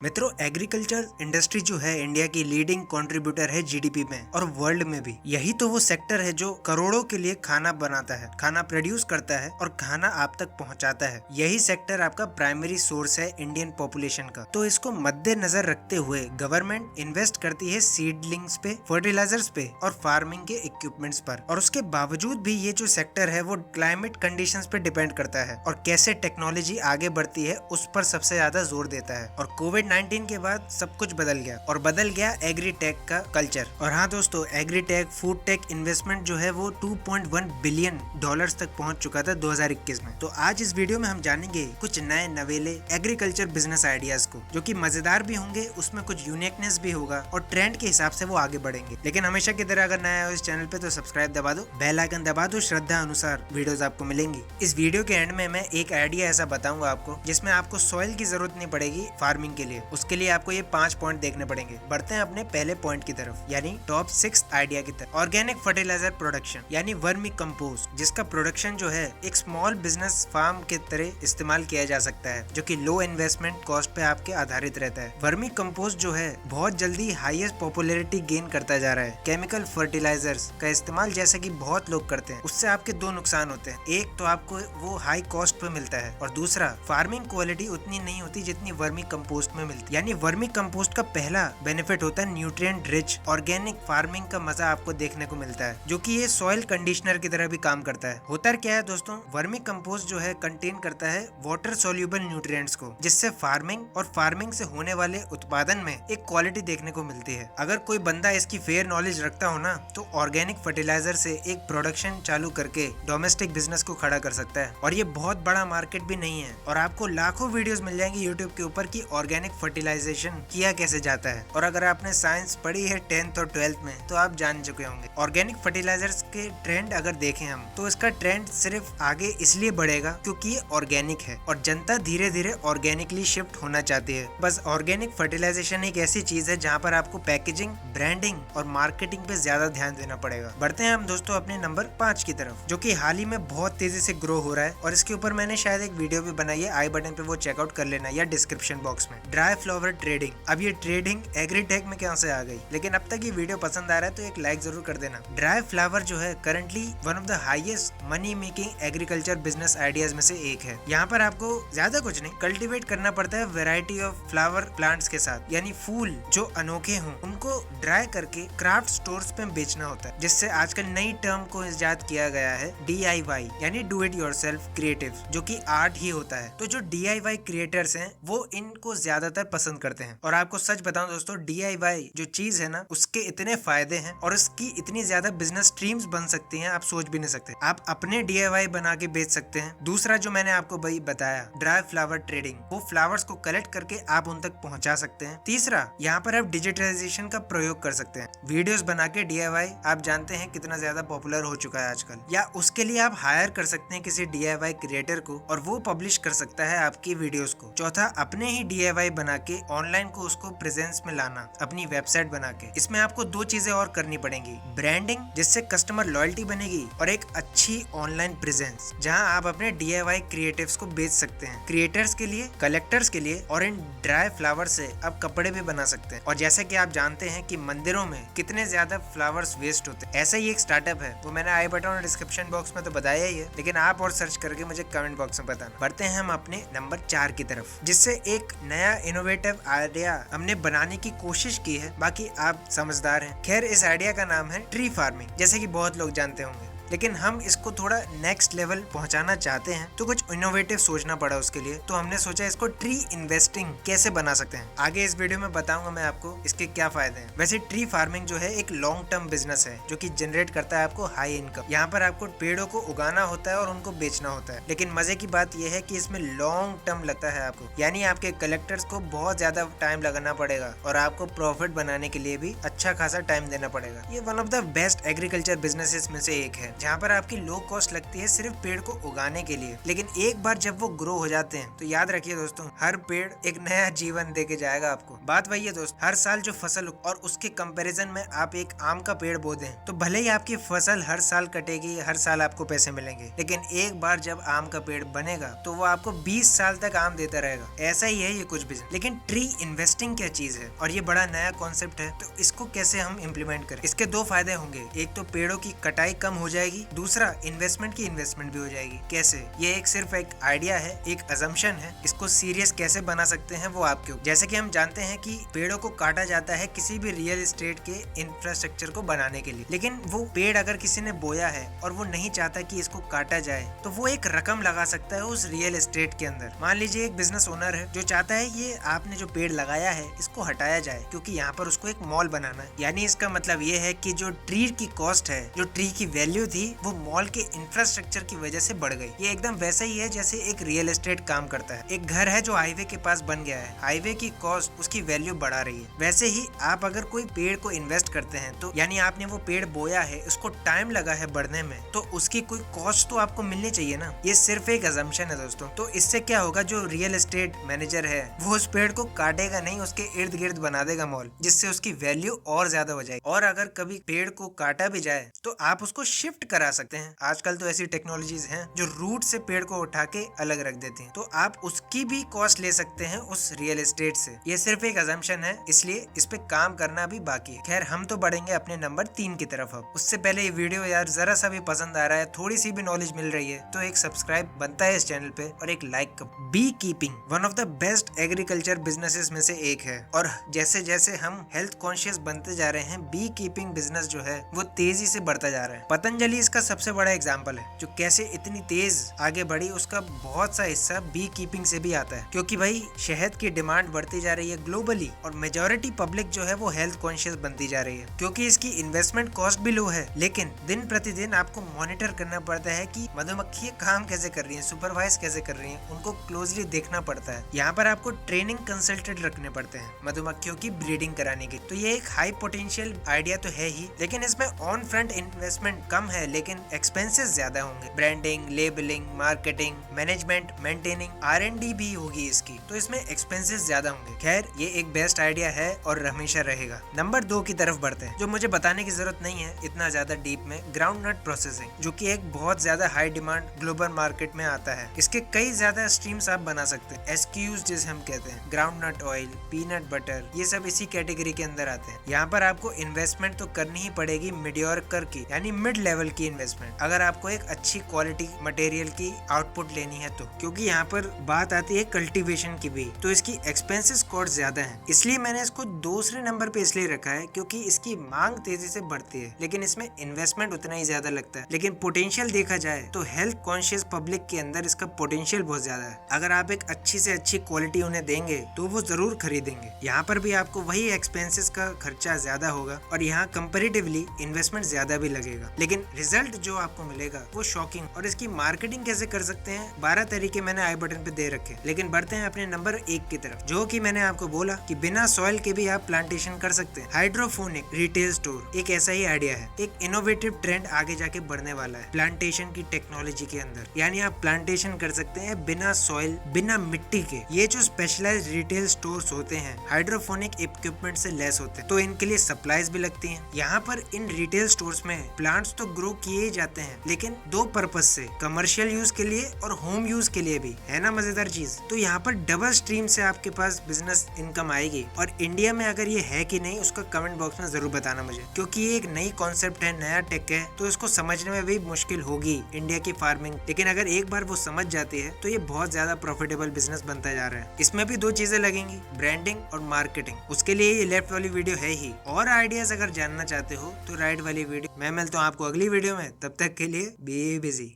मित्रों, agriculture industry जो है इंडिया की लीडिंग कंट्रीब्यूटर है जीडीपी में और वर्ल्ड में भी। यही तो वो सेक्टर है जो करोड़ों के लिए खाना बनाता है, खाना प्रोड्यूस करता है और खाना आप तक पहुंचाता है। यही सेक्टर आपका प्राइमरी सोर्स है इंडियन पॉपुलेशन का। तो इसको मद्देनजर रखते हुए गवर्नमेंट इन्वेस्ट करती है सीडलिंग्स पे, फर्टिलाइजर्स पे और फार्मिंग के इक्विपमेंट्स पर। और उसके बावजूद भी ये जो सेक्टर है वो क्लाइमेट कंडीशंस पे डिपेंड करता है और कैसे टेक्नोलॉजी आगे बढ़ती है उस पर सबसे ज्यादा जोर देता है। और कोविड-19 के बाद सब कुछ बदल गया और बदल गया एग्री टेक का कल्चर। और हाँ दोस्तों, agri tech food tech investment जो है वो 2.1 बिलियन डॉलर्स तक पहुंच चुका था 2021 में। तो आज इस वीडियो में हम जानेंगे कुछ नए नवेले एग्रीकल्चर बिजनेस आइडियाज को, जो कि मजेदार भी होंगे, उसमें कुछ यूनिकनेस भी होगा और ट्रेंड के हिसाब से वो आगे बढ़ेंगे। लेकिन हमेशा की तरह अगर नया हो इस चैनल पे तो सब्सक्राइब दबा दो, बेल आइकन दबा दो, श्रद्धा अनुसार वीडियोस आपको मिलेंगी। इस वीडियो के एंड में मैं एक आइडिया ऐसा बताऊंगा आपको जिसमें आपको सॉइल की जरूरत नहीं पड़ेगी फार्मिंग के लिए। उसके लिए आपको ये 5 पॉइंट देखने पड़ेंगे। बढ़ते हैं अपने पहले पॉइंट की तरफ, यानी टॉप 6 आइडिया की तरफ। ऑर्गेनिक फर्टिलाइजर प्रोडक्शन यानी वर्मी कंपोस्ट, जिसका प्रोडक्शन जो है एक स्मॉल बिजनेस फार्म के तरह इस्तेमाल किया जा सकता है, जो कि लो इन्वेस्टमेंट कॉस्ट पे आपके आधारित रहता है। वर्मी कंपोस्ट जो है बहुत जल्दी हाईएस्ट पॉपुलैरिटी गेन करता जा रहा है। केमिकल फर्टिलाइजर्स का इस्तेमाल जैसे कि बहुत लोग करते हैं, उससे आपके दो नुकसान होते हैं। एक तो आपको वो हाई कॉस्ट पे मिलता है और दूसरा फार्मिंग क्वालिटी उतनी नहीं होती जितनी वर्मी कंपोस्ट में मिलती है। यानी वर्मी कंपोस्ट का पहला बेनिफिट होता है न्यूट्रिएंट रिच ऑर्गेनिक फार्मिंग का मजा आपको देखने को मिलता है, जो कि ये सॉइल कंडीशनर की तरह भी काम करता है। होता क्या है दोस्तों, वर्मी कंपोस्ट जो है कंटेन करता है वाटर सोल्यूबल न्यूट्रिएंट्स को, जिससे फार्मिंग और फार्मिंग से होने वाले उत्पादन में एक क्वालिटी देखने को मिलती है। अगर कोई बंदा इसकी फेयर नॉलेज रखता हो ना, तो ऑर्गेनिक फर्टिलाइजर से एक प्रोडक्शन चालू करके डोमेस्टिक बिजनेस को खड़ा कर सकता है। और ये बहुत बड़ा मार्केट भी नहीं है और आपको लाखों वीडियोस मिल जाएंगी यूट्यूब के ऊपर कि ऑर्गेनिक फर्टिलाइजेशन किया कैसे जाता है। और अगर आपने साइंस पढ़ी है 10th और 12th में तो आप जान चुके होंगे। ऑर्गेनिक फर्टिलाइजर्स के ट्रेंड अगर देखें हम, तो इसका ट्रेंड सिर्फ आगे इसलिए बढ़ेगा क्योंकि ये ऑर्गेनिक है और जनता धीरे धीरे ऑर्गेनिकली शिफ्ट होना चाहती है। बस ऑर्गेनिक फर्टिलाइजेशन एक ऐसी चीज है जहाँ पर आपको पैकेजिंग, ब्रांडिंग और मार्केटिंग पे ज्यादा ध्यान देना पड़ेगा। बढ़ते हैं हम दोस्तों अपने नंबर 5 की तरफ, जो कि हाल ही में बहुत तेजी से ग्रो हो रहा है और इसके ऊपर मैंने शायद एक वीडियो भी बनाई है, आई बटन पे वो चेकआउट कर लेना या डिस्क्रिप्शन बॉक्स में। Dry flower trading. अब ये ट्रेडिंग एग्रीटेक में क्या से आ गई, लेकिन अब तक ये वीडियो पसंद आ रहा है तो एक लाइक जरूर कर देना। ड्राई फ्लावर जो है currently one of the highest money making agriculture business ideas में से एक है। यहाँ पर आपको ज्यादा कुछ नहीं, कल्टीवेट करना पड़ता है वैरायटी ऑफ फ्लावर प्लांट्स के साथ, यानी फूल जो अनोखे हों उनको ड्राई करके क्राफ्ट स्टोर्स पे बेचना होता है, जिससे आजकल नई टर्म को इजाद किया गया है DIY, यानी डू इट योरसेल्फ क्रिएटिव, जो कि आर्ट ही होता है। तो जो DIY क्रिएटर्स हैं वो इनको ज्यादातर पसंद करते हैं। और आपको सच बताऊं दोस्तों, DIY जो चीज है ना, उसके इतने फायदे हैं और इसकी इतनी ज्यादा बिजनेस स्ट्रीम्स बन सकती हैं, आप सोच भी नहीं सकते। आप अपने DIY बना के बेच सकते हैं। दूसरा जो मैंने आपको भाई बताया, ड्राई फ्लावर ट्रेडिंग, वो फ्लावर्स को कलेक्ट करके आप उन तक पहुंचा सकते हैं। तीसरा, यहाँ पर आप डिजिटलाइजेशन का प्रयोग कर सकते हैं। वीडियोस बना के DIY आप जानते हैं कितना ज्यादा पॉपुलर हो चुका है आजकल, या उसके लिए आप हायर कर सकते हैं किसी DIY क्रिएटर को और वो पब्लिश कर सकता है आपकी वीडियोस को। चौथा, अपने ही DIY बना के ऑनलाइन को उसको प्रेजेंस में लाना, अपनी वेबसाइट बना के। इसमें आपको दो चीजें और करनी पड़ेंगी, ब्रांडिंग जिससे कस्टमर लॉयल्टी बनेगी और एक अच्छी ऑनलाइन प्रेजेंस जहां आप अपने DIY क्रिएटिव्स को बेच सकते हैं, क्रिएटर्स के लिए, कलेक्टर्स के लिए। और इन ड्राई फ्लावर से आप कपड़े भी बना सकते हैं। और जैसे कि आप जानते हैं कि मंदिरों में कितने ज्यादा फ्लावर्स वेस्ट होते हैं, ऐसा ही एक स्टार्टअप है, वो मैंने आई बटन और डिस्क्रिप्शन बॉक्स में तो बताया ही है, लेकिन आप और सर्च करके मुझे कमेंट बॉक्स में बताना। बढ़ते हैं हम अपने नंबर 4 की तरफ, जिससे एक नया इनोवेटिव आइडिया हमने बनाने की कोशिश की है। बाकी आप समझदार हैं। खैर, इस आइडिया का नाम है ट्री फार्मिंग, जैसे कि बहुत लोग जानते होंगे, लेकिन हम इसको थोड़ा नेक्स्ट लेवल पहुंचाना चाहते हैं तो कुछ इनोवेटिव सोचना पड़ा उसके लिए। तो हमने सोचा इसको ट्री इन्वेस्टिंग कैसे बना सकते हैं। आगे इस वीडियो में बताऊंगा मैं आपको इसके क्या फायदे हैं। वैसे ट्री फार्मिंग जो है एक लॉन्ग टर्म बिजनेस है जो कि जनरेट करता है आपको हाई इनकम। यहाँ पर आपको पेड़ों को उगाना होता है और उनको बेचना होता है, लेकिन मजे की बात यह है कि इसमें लॉन्ग टर्म लगता है आपको, यानी आपके कलेक्टर्स को बहुत ज्यादा टाइम लगाना पड़ेगा और आपको प्रॉफिट बनाने के लिए भी अच्छा खासा टाइम देना पड़ेगा। ये one of the best agriculture businesses में से एक है। जहाँ पर आपकी लो कॉस्ट लगती है सिर्फ पेड़ को उगाने के लिए, लेकिन एक बार जब वो ग्रो हो जाते हैं तो याद रखिए दोस्तों, हर पेड़ एक नया जीवन दे के जाएगा आपको। बात वही है दोस्त, हर साल जो फसल और उसके कंपैरिजन में आप एक आम का पेड़ बो दें तो भले ही आपकी फसल हर साल कटेगी, हर साल आपको पैसे मिलेंगे, लेकिन एक बार जब आम का पेड़ बनेगा तो वो आपको 20 साल तक आम देता रहेगा। ऐसा ही है ये कुछ बिजनेस। लेकिन ट्री इन्वेस्टिंग क्या चीज है और ये बड़ा नया कॉन्सेप्ट है, तो इसको कैसे हम इम्प्लीमेंट करें? इसके दो फायदे होंगे, एक तो पेड़ों की कटाई कम हो जाएगी, दूसरा इन्वेस्टमेंट की इन्वेस्टमेंट भी हो जाएगी। कैसे? ये एक सिर्फ एक आइडिया है, एक अजम्पशन है, इसको सीरियस कैसे बना सकते हैं वो आपके ऊपर। जैसे कि हम जानते हैं कि पेड़ों को काटा जाता है किसी भी रियल एस्टेट के इंफ्रास्ट्रक्चर को बनाने के लिए, लेकिन वो पेड़ अगर किसी ने बोया है और वो नहीं चाहता कि इसको काटा जाए तो वो एक रकम लगा सकता है उस रियल एस्टेट के अंदर। मान लीजिए एक बिजनेस ओनर है जो चाहता है ये आपने जो पेड़ लगाया है इसको हटाया जाए क्योंकि यहाँ पर उसको एक मॉल बनाना है। यानी इसका मतलब ये है कि जो ट्री की कॉस्ट है, जो ट्री की वैल्यू थी, वो मॉल के इंफ्रास्ट्रक्चर की वजह से बढ़ गई। ये एकदम वैसा ही है जैसे एक रियल एस्टेट काम करता है। एक घर है जो हाईवे के पास बन गया है, हाईवे की कॉस्ट उसकी वैल्यू बढ़ा रही है। वैसे ही आप अगर कोई पेड़ को इन्वेस्ट करते हैं तो यानी आपने वो पेड़ बोया है, उसको टाइम लगा है बढ़ने में, तो उसकी कोई कॉस्ट तो आपको मिलनी चाहिए ना। ये सिर्फ एक अजम्पशन है दोस्तों। तो इससे क्या होगा, जो रियल एस्टेट मैनेजर है वो उस पेड़ को काटेगा नहीं, उसके इर्द गिर्द बना देगा मॉल, जिससे उसकी वैल्यू और ज्यादा हो जाएगी। और अगर कभी पेड़ को काटा भी जाए तो आप उसको शिफ्ट करा सकते हैं। आजकल तो ऐसी टेक्नोलॉजीज हैं जो रूट से पेड़ को उठा के अलग रख देती हैं, तो आप उसकी भी कॉस्ट ले सकते हैं उस रियल एस्टेट से। ये सिर्फ एक अजम्पशन है, इसलिए इस पे काम करना भी बाकी है। खैर, हम तो बढ़ेंगे अपने नंबर 3 की तरफ। अब उससे पहले ये वीडियो यार जरा सा भी पसंद आ रहा है, थोड़ी सी भी नॉलेज मिल रही है तो एक सब्सक्राइब बनता है इस चैनल पे और एक लाइक का। Beekeeping one of the best agriculture businesses में से एक है, और जैसे जैसे हम हेल्थ कॉन्शियस बनते जा रहे हैं, बी कीपिंग बिजनेस जो है वो तेजी से बढ़ता जा रहा है। पतंजलि इसका सबसे बड़ा एग्जाम्पल है, जो कैसे इतनी तेज आगे बढ़ी। उसका बहुत सा हिस्सा बी कीपिंग से भी आता है, क्योंकि भाई शहद की डिमांड बढ़ती जा रही है ग्लोबली, और मेजोरिटी पब्लिक जो है वो हेल्थ कॉन्शियस बनती जा रही है। क्योंकि इसकी इन्वेस्टमेंट कॉस्ट भी लो है, लेकिन दिन प्रतिदिन आपको मॉनिटर करना पड़ता है कि मधुमक्खियां काम कैसे कर रही हैं, सुपरवाइज कैसे कर रही हैं, उनको क्लोजली देखना पड़ता है। यहाँ पर आपको ट्रेनिंग कंसल्टेंट रखने पड़ते हैं मधुमक्खियों की ब्रीडिंग कराने की। तो ये एक हाई पोटेंशियल आइडिया तो है ही, लेकिन इसमें ऑन फ्रंट इन्वेस्टमेंट कम है, लेकिन एक्सपेंसेस ज्यादा होंगे। Branding, labelling, marketing, management, maintaining, R&D भी होगी इसकी, तो इसमें एक्सपेंसेस ज्यादा होंगे। खैर, ये एक बेस्ट आइडिया है और हमेशा रहेगा। नंबर 2 की तरफ बढ़ते हैं, जो मुझे बताने की जरूरत नहीं है इतना ज्यादा डीप में। ग्राउंड नट प्रोसेसिंग, जो कि एक बहुत ज्यादा हाई डिमांड ग्लोबल मार्केट में आता है। इसके कई ज्यादा स्ट्रीम्स आप बना सकते हैं, SKUs जिसे हम कहते हैं। Groundnut oil, peanut butter, ये सब इसी कैटेगरी के अंदर आते हैं। यहाँ पर आपको इन्वेस्टमेंट तो करनी ही पड़ेगी मीडियोकर की, यानी मिड लेवल की इन्वेस्टमेंट, अगर आपको एक अच्छी क्वालिटी मटेरियल की आउटपुट लेनी है तो। क्योंकि यहाँ पर बात आती है कल्टीवेशन की भी, तो इसकी एक्सपेंसेस कॉस्ट ज्यादा है। इसलिए मैंने इसको दूसरे नंबर पे इसलिए रखा है क्योंकि इसकी मांग तेजी से बढ़ती है, लेकिन इसमें इन्वेस्टमेंट उतना ही ज्यादा लगता है। लेकिन पोटेंशियल देखा जाए तो हेल्थ कॉन्शियस पब्लिक के अंदर इसका पोटेंशियल बहुत ज्यादा है। अगर आप एक अच्छी से अच्छी क्वालिटी उन्हें देंगे तो वो जरूर खरीदेंगे। यहाँ पर भी आपको वही एक्सपेंसेस का खर्चा ज्यादा होगा और यहाँ कंपैरेटिवली इन्वेस्टमेंट ज्यादा भी लगेगा, लेकिन रिजल्ट जो आपको मिलेगा वो शॉकिंग। और इसकी मार्केटिंग कैसे कर सकते हैं, 12 तरीके मैंने आई बटन पे दे रखे। लेकिन बढ़ते हैं अपने नंबर 1 की तरफ, जो कि मैंने आपको बोला कि बिना सॉइल के भी आप प्लांटेशन कर सकते हैं। हाइड्रोफोनिक रिटेल स्टोर एक ऐसा ही आइडिया है, एक इनोवेटिव ट्रेंड आगे जाके बढ़ने वाला है प्लांटेशन की टेक्नोलॉजी के अंदर। यानी आप प्लांटेशन कर सकते हैं बिना सॉइल, बिना मिट्टी के। ये जो स्पेशलाइज्ड रिटेल स्टोर्स होते हैं हाइड्रोफोनिक इक्विपमेंट से लेस होते हैं, तो इनके लिए सप्लाईज भी लगती हैं। यहाँ पर इन रिटेल स्टोर्स में प्लांट्स तो ग्रो किए ही जाते हैं, लेकिन 2 पर्पज से, कमर्शियल यूज के लिए और होम यूज के लिए भी। है ना मजेदार चीज? तो यहाँ पर डबल स्ट्रीम से आपके पास बिजनेस इनकम आएगी। और इंडिया में अगर ये है कि नहीं उसका कमेंट बॉक्स में जरूर बताना मुझे, क्योंकि ये एक नई कॉन्सेप्ट है, नया टेक है, तो इसको समझने में भी मुश्किल होगी इंडिया की फार्मिंग। लेकिन अगर एक बार वो समझ जाती है तो ये बहुत ज्यादा प्रॉफिटेबल बिजनेस बनता जा रहा है। इसमें भी 2 चीजें लगेंगी, ब्रांडिंग और मार्केटिंग। उसके लिए ये लेफ्ट वाली वीडियो है ही। और आइडियाज अगर जानना चाहते हो तो राइट वाली वीडियो। मैं मिलता हूँ आपको अगली वीडियो में, तब तक के लिए बी बिजी।